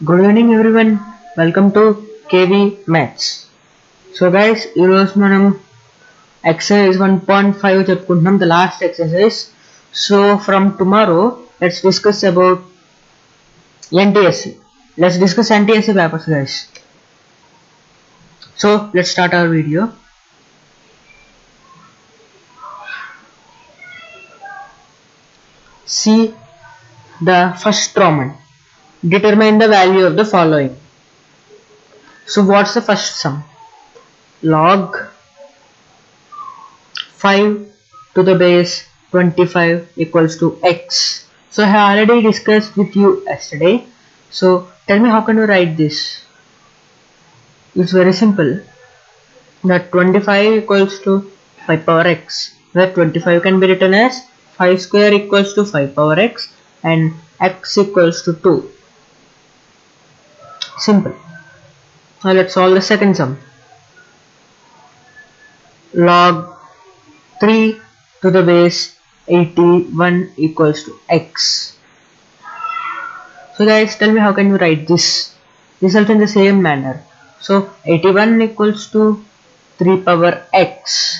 Good evening everyone. Welcome to KV Maths. So guys, ఈరోజు మనం exercise 1.5 చెప్పుకుంటున్నాం, the last exercise. So from tomorrow, let's discuss about NTSC. Let's discuss NTSC papers guys. So let's start our video. See the first Roman. Determine the value of the following. So what's the first sum? Log 5 to the base 25 equals to x. So I have already discussed with you yesterday. So tell me, how can you write this? It's very simple. That 25 equals to 5 power x. That 25 can be written as 5 square equals to 5 power x and x equals to 2. Simple. Now let's solve the second sum. Log 3 to the base 81 equals to x. So guys, tell me, how can you write this? This also in the same manner. So 81 equals to 3 power x.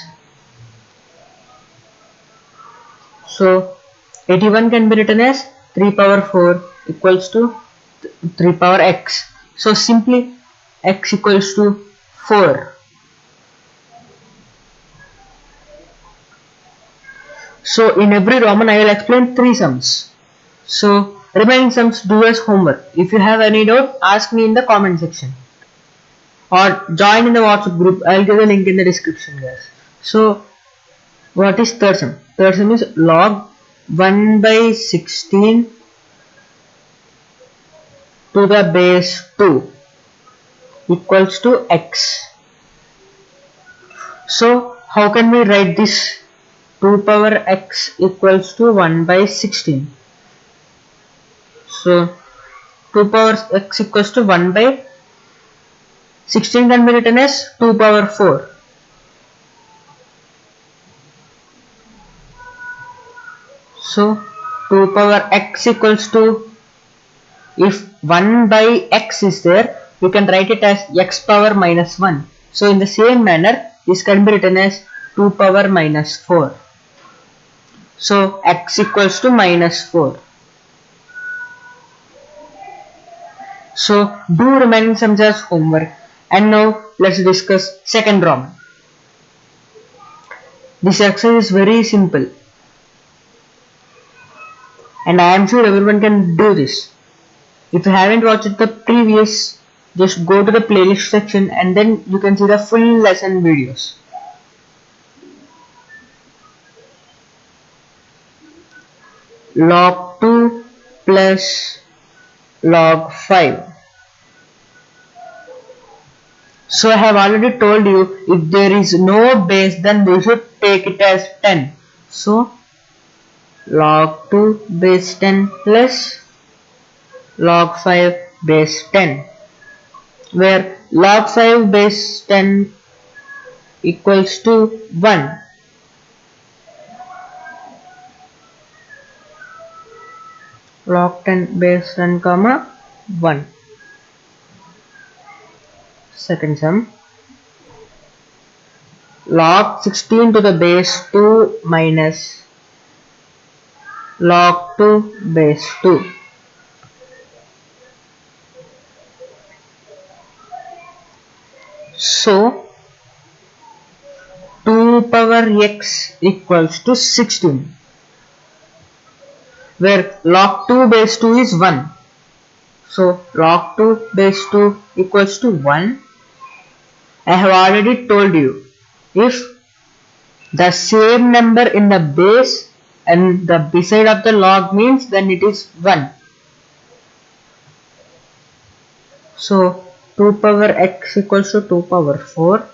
So 81 can be written as 3 power 4 equals to 3 power x. So simply x equals to 4. So in every Roman I will explain 3 sums. So remaining sums do as homework. If you have any doubt, ask me in the comment section or join in the WhatsApp group. I will give the link in the description guys. So what is third sum? Third sum is log 1 by 16 to the base 2 equals to x. So how can we write this? 2 power x equals to 1 by 16. So 2 power x equals to 1 by 16 can be written as 2 power 4. So 2 power x equals to, if 1 by x is there, you can write it as x power minus 1. So in the same manner, this can be written as 2 power minus 4. So x equals to minus 4. So do remaining sums as homework. And now let's discuss second Roman. This exercise is very simple, and I am sure everyone can do this. If you haven't watched the previous, just go to the playlist section and then you can see the full lesson videos. Log 2 plus log 5. So I have already told you, if there is no base, then we should take it as 10. So log 2 base 10 plus log 5 base 10, where log 5 base 10 equals to 1. Log 10 base 10 comma 1. Second sum, log 16 to the base 2 minus log 2 base 2. So 2 power x equals to 16, where log 2 base 2 is 1. So log 2 base 2 equals to 1. I have already told you, if the same number in the base and the beside of the log means, then it is 1. So 2 power x equals to 2 power 4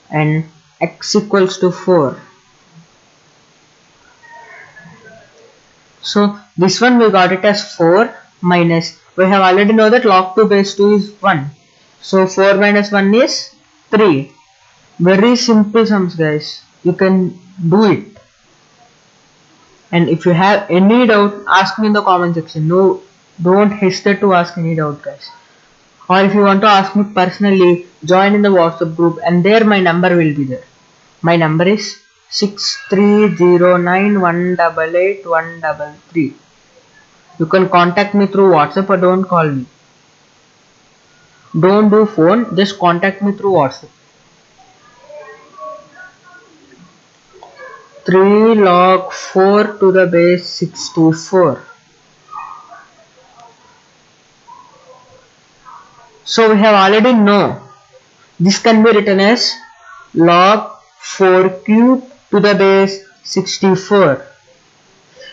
and x equals to 4. So this one we got it as 4 minus, we have already know that log 2 base 2 is 1. So 4 minus 1 is 3. Very simple sums guys. You can do it. And if you have any doubt, ask me in the comment section. No, don't hesitate to ask any doubt guys. Or if you want to ask me personally, join in the WhatsApp group and there my number will be there. My number is 6309188133. You can contact me through WhatsApp or don't call me. Don't do phone, just contact me through WhatsApp. 3 log 4 to the base 64. So we have already know this can be written as log 4 cube to the base 64.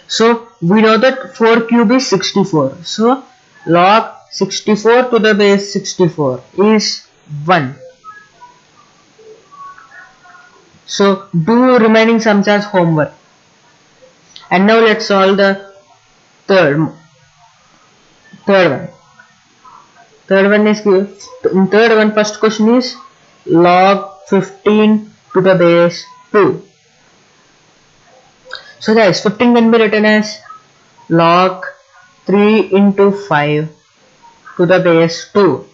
So we know that 4 cube is 64. So log 64 to the base 64 is 1. So do remaining sums as homework. And now let's solve the third one. First question is log 15 to the base 2. So guys, 15 can be written as log 3 into 5 to the base 2.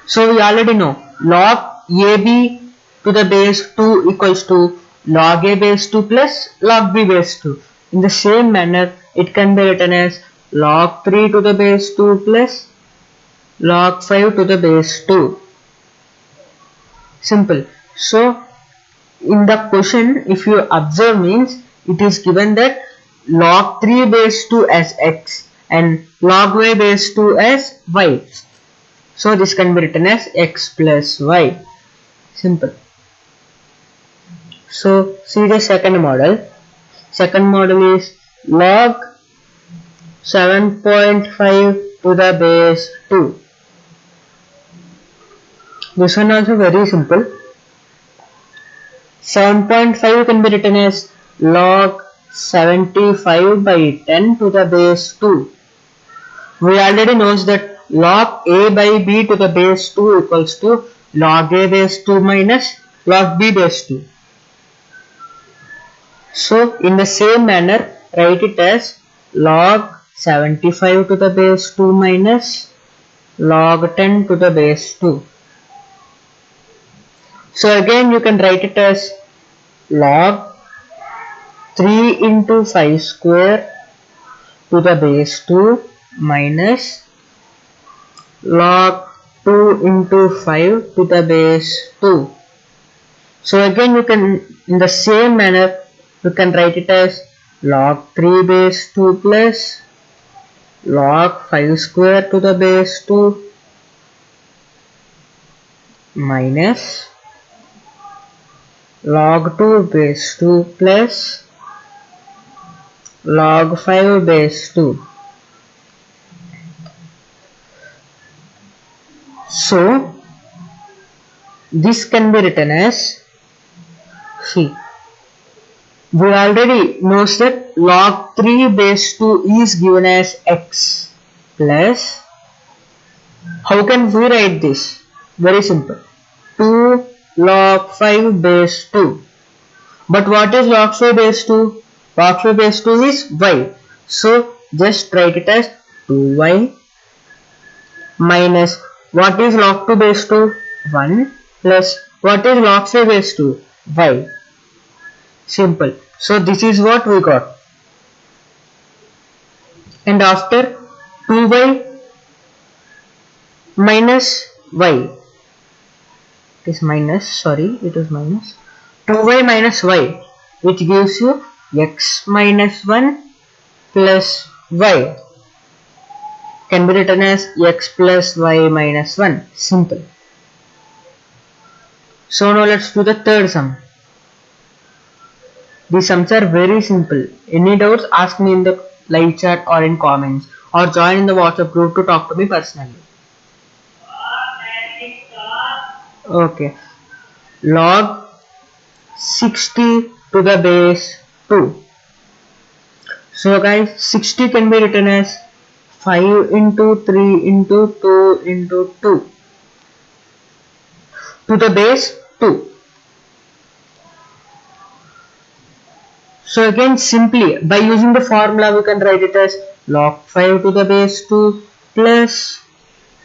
So we already know log AB to the base 2 equals to log A base 2 plus log B base 2. In the same manner, it can be written as log 3 to the base 2 plus log 5 to the base 2. Simple. So in the question, if you observe, means it is given that log 3 base 2 as x and log y base 2 as y. So this can be written as x plus y. Simple. So see the second model. Second model is log 7.5 to the base 2. This one also very simple. 7.5 can be written as log 75 by 10 to the base 2. We already knows that log a by b to the base 2 equals to log a base 2 minus log b base 2. So in the same manner, write it as log 75 to the base 2 minus log 10 to the base 2. So again you can write it as log 3 into 5 square to the base 2 minus log 2 into 5 to the base 2. So again you can, in the same manner, you can write it as log 3 base 2 plus log 5 square to the base 2 minus log 2 base 2 plus log 5 base 2. So this can be written as, see, we already know that log 3 base 2 is given as x plus, how can we write this? Very simple, 2 log 5 base 2. But what is log 5 base 2? Log 5 base 2 is y. So just write it as 2y minus, what is log 2 base 2? 1 plus, what is log 5 base 2? Y. Simple. So this is what we got. And after 2y minus y, it is minus, sorry, it is minus 2y minus y, which gives you x minus 1 plus y, can be written as x plus y minus 1. Simple. So now let's do the third sum. These sums are very simple. Any doubts, ask me in the live chat or in comments, or join in the WhatsApp group to talk to me personally. Okay. Log 60 to the base 2. So guys, 60 can be written as 5 into 3 into 2 into 2 to the base 2. So again, simply by using the formula we can write it as log 5 to the base 2 plus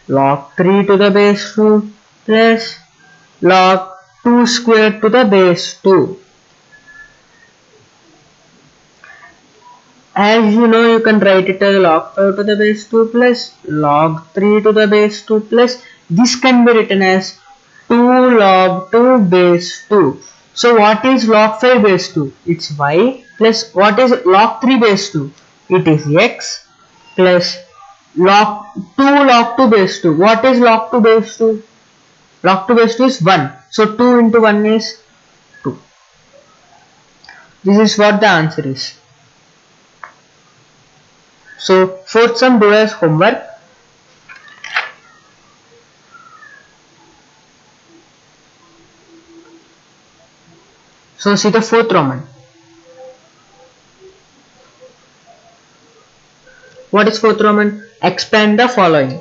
log 3 to the base 2 plus log 2 squared to the base 2. As you know, you can write it as log 5 to the base 2 plus log 3 to the base 2 plus this can be written as 2 log 2 base 2. So what is log 5 base 2? It's y plus what is log 3 base 2? It is x plus log 2 log 2 base 2. What is log 2 base 2? Log 2 base 2 is 1. So 2 into 1 is 2. This is what the answer is. So fourth sum do as homework. So see the fourth Roman. What is fourth Roman? Expand the following.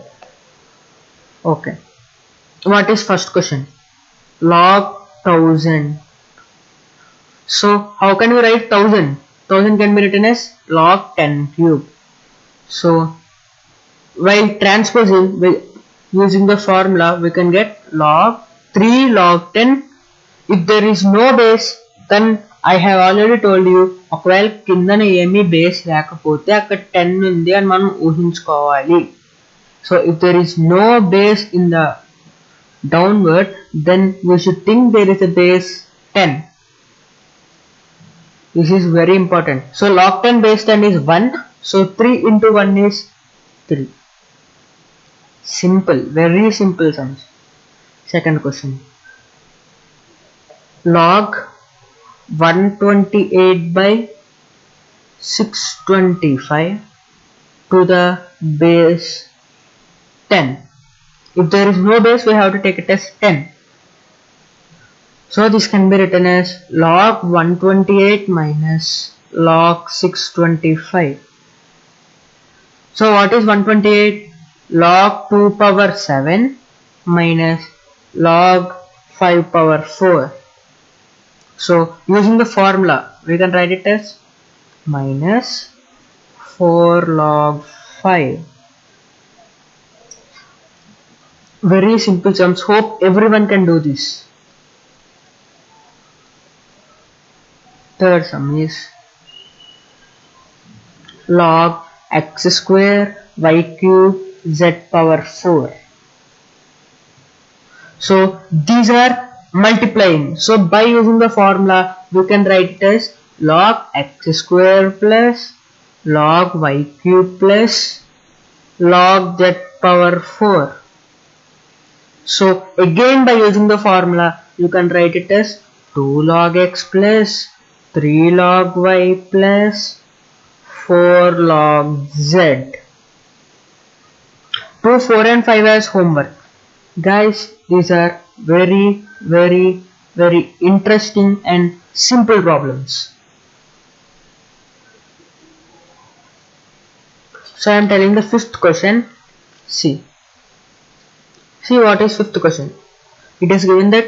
Okay. What is first question? Log 1000. So how can we write 1000? 1000 can be written as log 10 cube. So while transposing using the formula, we can get log 3 log 10. If there is no base, then I have already told you, ఒకవేళ కిందన ఏమీ base లేకపోతే అక్కడ 10 ఉంది అని మనం ఊహించుకోవాలి. So if there is no base in the downward, then we should think there is a base 10. This is very important. So log 10 base 10 is 1. So 3 into 1 is 3. Simple, very simple sums. Second question. Log 128 by 625 to the base 10. If there is no base, we have to take it as 10. So this can be written as log 128 minus log 625. So what is 128? Log 2 power 7 minus log 5 power 4. So using the formula, we can write it as minus 4 log 5. Very simple sums. Hope everyone can do this. Third sum is log x square y cube z power 4. So these are multiplying. So by using the formula, we can write it as log x square plus log y cube plus log z power 4. So again by using the formula, you can write it as 2 log x plus 3 log y plus 4 log z. 2, 4 and 5 as homework. Guys, these are very interesting and simple problems. So I am telling the fifth question. See what is fifth question. It is given that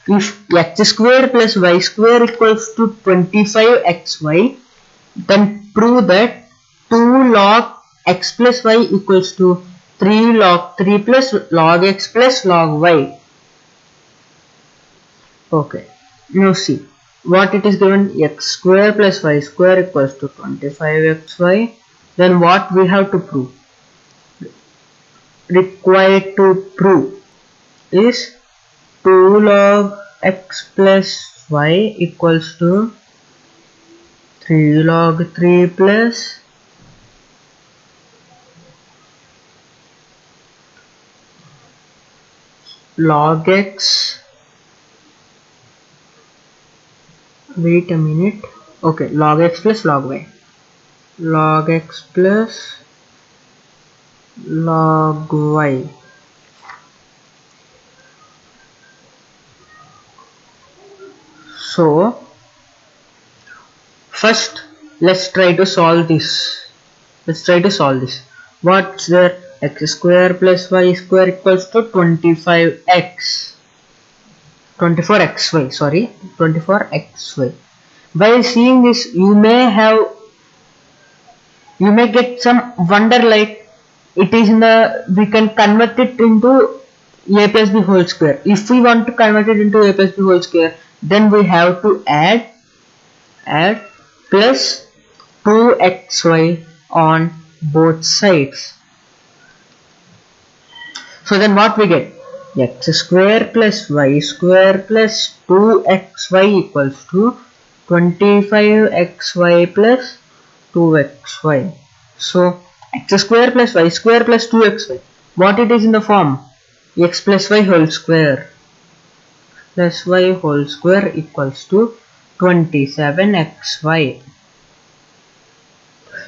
if x square plus y square equals to 25xy, then prove that 2 log x plus y equals to 3 log 3 plus log x plus log y. Okay, now see what it is given. X square plus y square equals to 25xy. Then what we have to prove? Required to prove is 2 log x plus y equals to 3 log 3 plus log x. Wait a minute. Okay, log x plus log y. Log x plus log y. So first let's try to solve this. What's there? X square plus y square equals to 24xy. While seeing this, you may get some wonder like it is in the, we can convert it into a plus b whole square. If we want to convert it into a plus b whole square, then we have to add plus 2xy on both sides. So then what we get? X square plus y square plus 2xy equals to 25xy plus 2xy. So x square plus y square plus 2xy, what it is in the form? X plus y whole square plus y whole square equals to 27xy.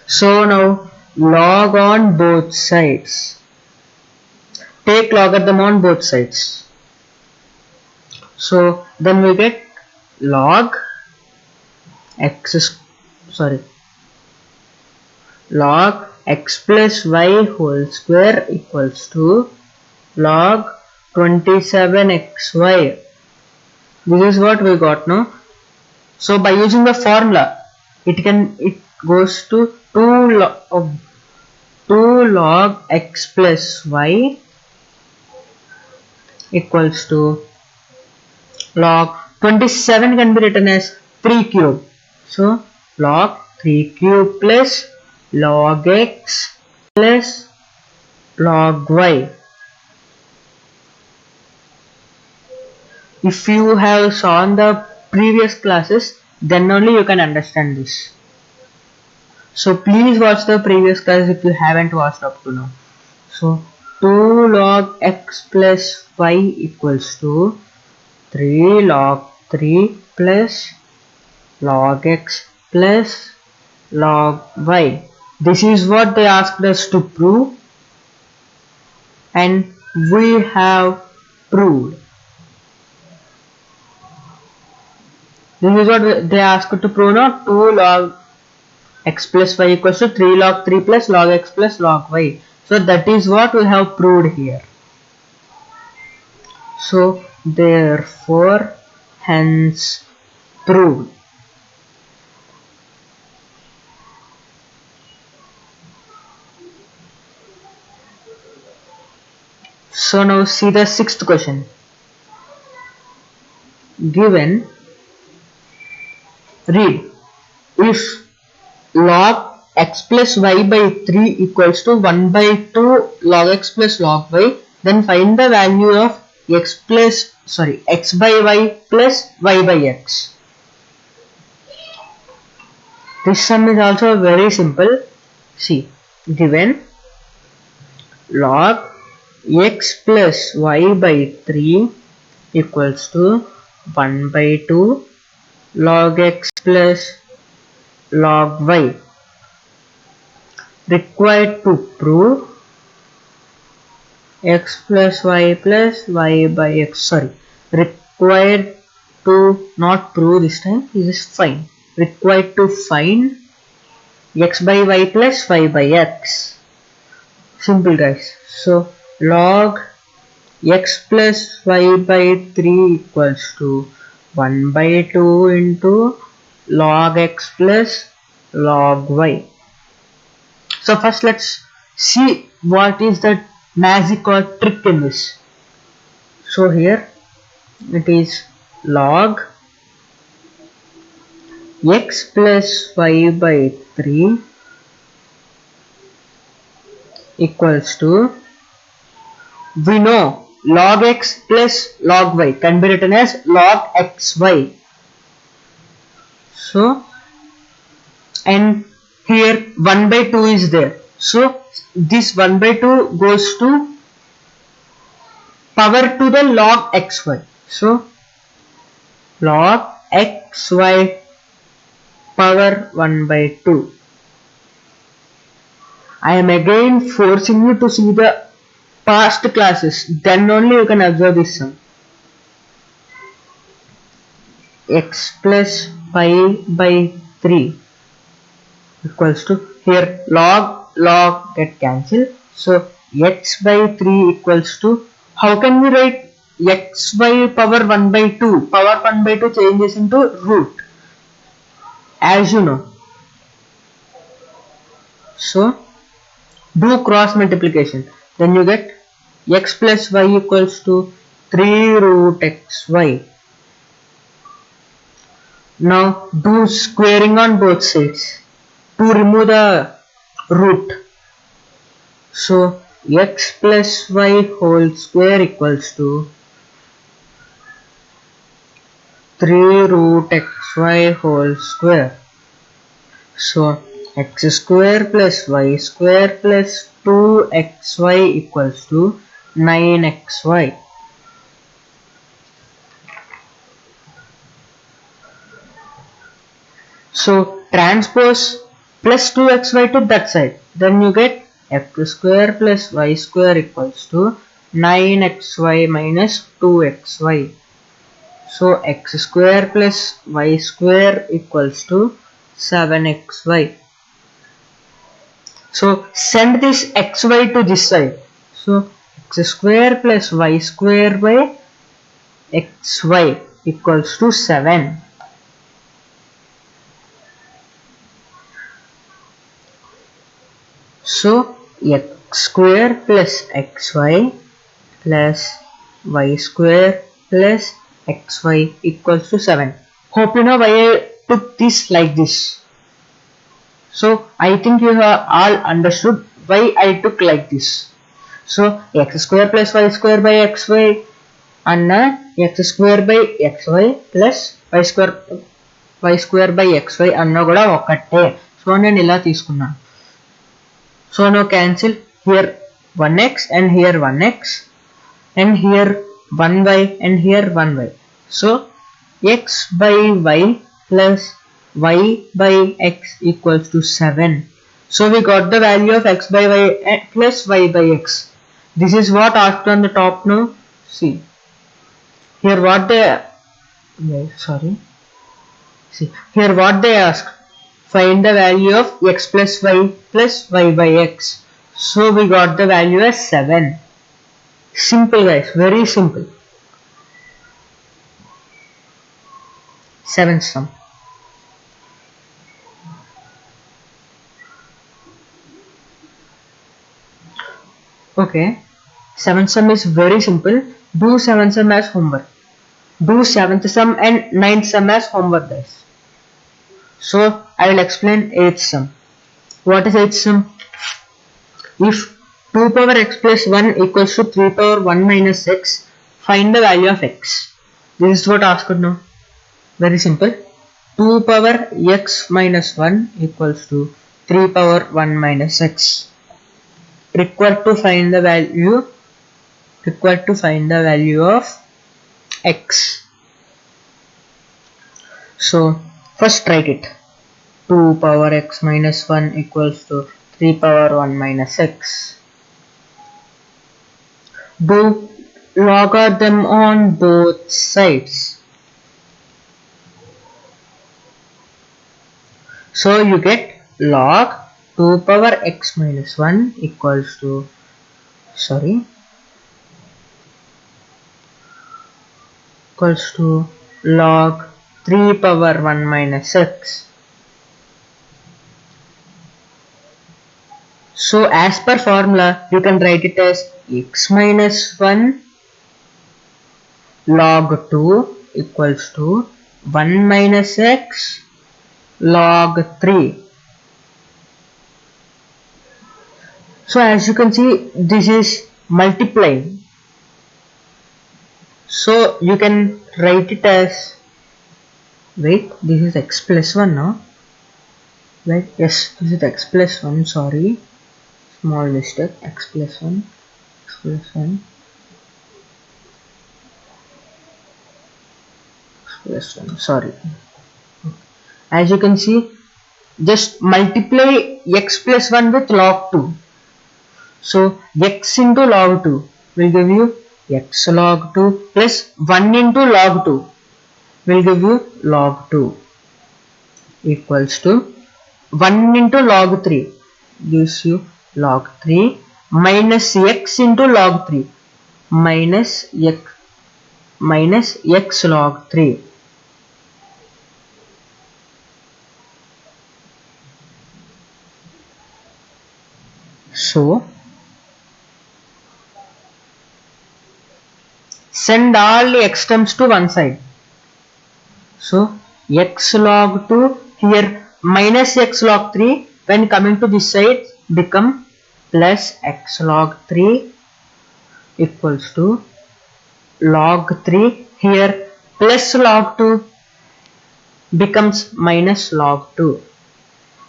So now log on both sides. Take logarithm on both sides. So then we get log log x plus y whole square equals to log 27xy. This is what we got now. So by using the formula, it goes to 2 log x plus y equals to log 27 can be written as 3 cube. So log 3 cube plus log x plus log y. If you have saw the previous classes, then only you can understand this. So please watch the previous class if you haven't watched up to now. So 2 log x plus y equals to 3 log 3 plus log x plus log y. This is what they asked us to prove, and we have proved. This is what they asked to prove now. 2 log x plus y equals to 3 log 3 plus log x plus log y. So that is what we have proved here. So therefore, hence proved. So now see the sixth question. Given, read, if log x plus y by 3 equals to 1 by 2 log x plus log y, then find the value of x by y plus y by x. This sum is also very simple. See, given log x plus y by 3 equals to 1 by 2 log x plus log y. Required to prove x plus y by x. Required to not prove this time. This is fine. Required to find x by y plus y by x. Simple, guys. So log x plus y by 3 equals to 1 by 2 into log x plus log y. So first let's see what is the magic or trick in this. So here it is log x plus y by 3 equals to, we know log x plus log y can be written as log xy. So, and here 1 by 2 is there. So this 1 by 2 goes to power to the log xy. So log xy power 1 by 2. I am again forcing you to see the past classes, then only you can observe this sum. X plus y by 3 equals to, here log get cancelled. So x by 3 equals to, how can we write xy power 1 by 2? Power 1 by 2 changes into root, as you know. So Do cross multiplication. Then you get x plus y equals to 3 root xy. Now do squaring on both sides to remove the root. So x plus y whole square equals to 3 root xy whole square. So x square plus y square plus 2xy equals to 9xy. So transpose plus 2xy to that side. Then you get x square plus y square equals to 9xy minus 2xy. So x square plus y square equals to 7xy. So send this xy to this side. So x square plus y square by xy equals to 7. So x square plus xy plus y square plus xy equals to 7. Hope you know why I took this like this. So I think you have all understood why I took like this. So x square plus y square by xy and x square by xy plus y square by xy అన్న కూడా ఒకటే. So నేను ఇలా తీసుకున్నాను. So now cancel here 1x and here 1x and here 1y and here 1y. So x by y plus y by x equals to 7. So we got the value of x by y plus y by x. This is what asked on the top now. See here what they see here what they ask. Find the value of x plus y by x. So we got the value as 7. Simple guys, very simple. 7th sum. Okay, 7th sum is very simple. Do 7th sum as homework. Do 7th sum and 9th sum as homework guys. So I will explain 8th sum. What is 8th sum? If 2 power x plus 1 equals to 3 power 1 minus x, find the value of x. This is what asked now. Very simple. 2 power x minus 1 equals to 3 power 1 minus x. Required to find the value of x. So first write it. 2 power x minus 1 equals to 3 power 1 minus x. Do logarithm on both sides. So you get log 2 power x minus 1 equals to log 3 power 1 minus x. So as per formula you can write it as x minus 1 log 2 equals to 1 minus x log 3. So as you can see this is multiplying. So you can write it as, wait, this is x plus 1 now. Right? Yes, this is x plus 1, sorry. Small mistake, x plus 1. Sorry. As you can see, just multiply x plus 1 with log 2. So x into log 2 will give you x log 2 plus 1 into log 2 will give you log 2 equals to 1 into log 3 gives you log 3 minus x into log 3 minus x log 3. So send all the x terms to one side. So x log 2 here minus x log 3 when coming to this side become plus x log 3 equals to log 3 here plus log 2 becomes minus log 2.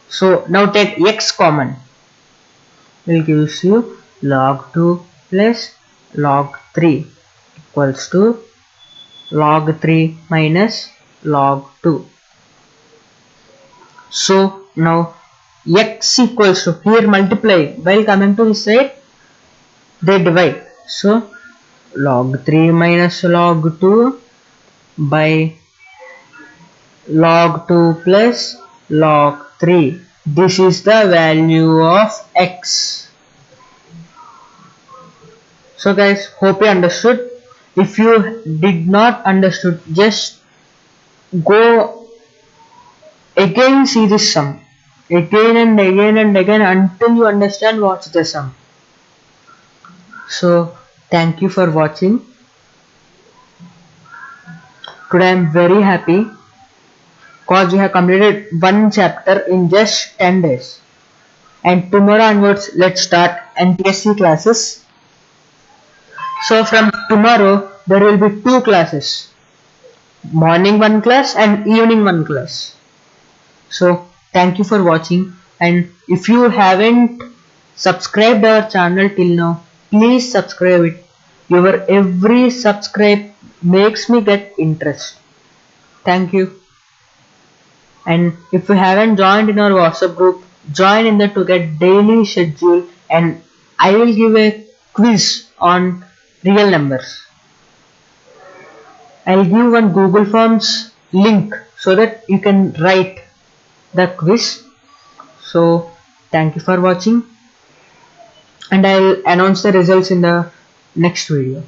So now take x common, will gives you log 2 plus log 3 equals to log 3 minus log 2. So now x equals to here multiply while coming to this side they divide. So log 3 minus log 2 by log 2 plus log 3. This is the value of x. So guys, hope you understood. If you did not understood, just go again, see this sum again and again and again until you understand what's the sum. So thank you for watching. Today I am very happy because we have completed one chapter in just 10 days, and tomorrow onwards let's start NPSC classes. So from tomorrow there will be two classes, morning one class and evening one class. So thank you for watching, and if you haven't subscribed our channel till now, please subscribe it. Your every subscribe makes me get interest. Thank you. And if you haven't joined in our WhatsApp group, join in there to get daily schedule, and I will give a quiz on real numbers. I'll give one Google Forms link so that you can write the quiz. So thank you for watching, and I'll announce the results in the next video.